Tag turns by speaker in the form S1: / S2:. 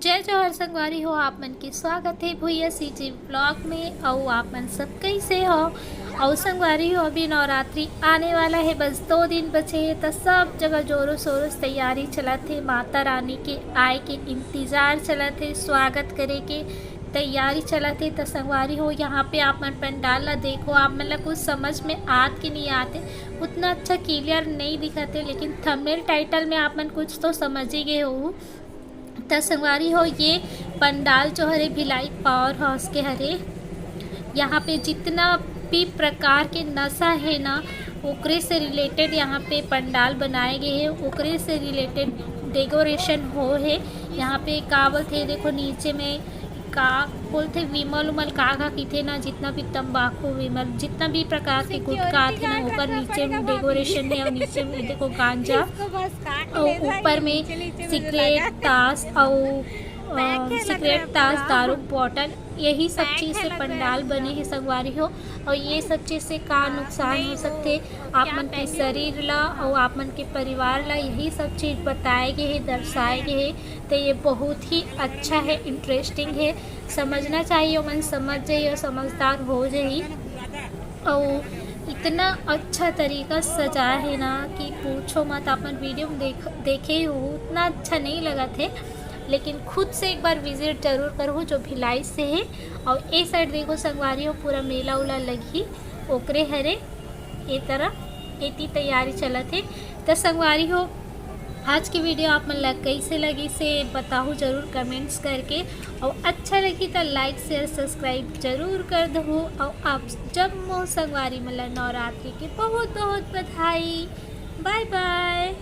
S1: जय जवाहर संगवारी हो आप मन के स्वागत है भैया सीजी ब्लॉग में। और आप मन सब कैसे हो। और संगवारी हो अभी नवरात्रि आने वाला है, बस 2 दिन बचे हैं तो सब जगह जोरों शोरों से तैयारी चलत है। माता रानी के आए के इंतज़ार चलत है, स्वागत करे के तैयारी चलत है। तो संगवारी हो यहाँ पे आप मन पंडाल ला देखो, आप मन ला कुछ समझ में आत के नहीं आते, उतना अच्छा क्लियर नहीं दिखते, लेकिन थंबनेल टाइटल में आप मन कुछ तो समझ ही गए हो। तो संगवारी हो ये पंडाल जो हरे भिलाई पावर हाउस के हरे, यहाँ पे जितना भी प्रकार के नशा है ना ओकरे से रिलेटेड यहाँ पे पंडाल बनाए गए हैं, ओकरे से रिलेटेड डेकोरेशन हो है। यहाँ पे का बोलते देखो नीचे में का बोलते विमल उमल का की थे ना, जितना भी तंबाकू विमल जितना भी प्रकार के गुटखा थे ना ऊपर नीचे में डेकोरेशन है। और नीचे में देखो गांजा और ऊपर में सिगरेट ताश और सिगरेट ताश दारू बॉटल, यही सब चीज़ से पंडाल बने हैं संगवारी हो। और ये सब चीज़ से का नुकसान हो सकते आप मन के शरीर ला और आप मन के परिवार ला, यही सब चीज़ बताए गए हैं, दर्शाए गए हैं। तो ये बहुत ही अच्छा है, इंटरेस्टिंग है, समझना चाहिए। मन समझ जाइए और समझदार हो जाइए। और इतना अच्छा तरीका सजा है ना कि पूछो मत। अपन वीडियो में देखे हो उतना अच्छा नहीं लगा थे, लेकिन खुद से एक बार विजिट जरूर करो जो भिलाई से है। और ये साइड देखो संगवारी हो पूरा मेला उला लगी ओकरे हरे ये तरह इतनी तैयारी चलत है। तो संगवारी हो आज की वीडियो आप मन लग कैसे लगी से बताओ जरूर कमेंट्स करके। और अच्छा लगी तो लाइक शेयर सब्सक्राइब जरूर कर दो। और आप जब मोह संगवारी मतलब नवरात्रि के बहुत बहुत बधाई। Bye bye.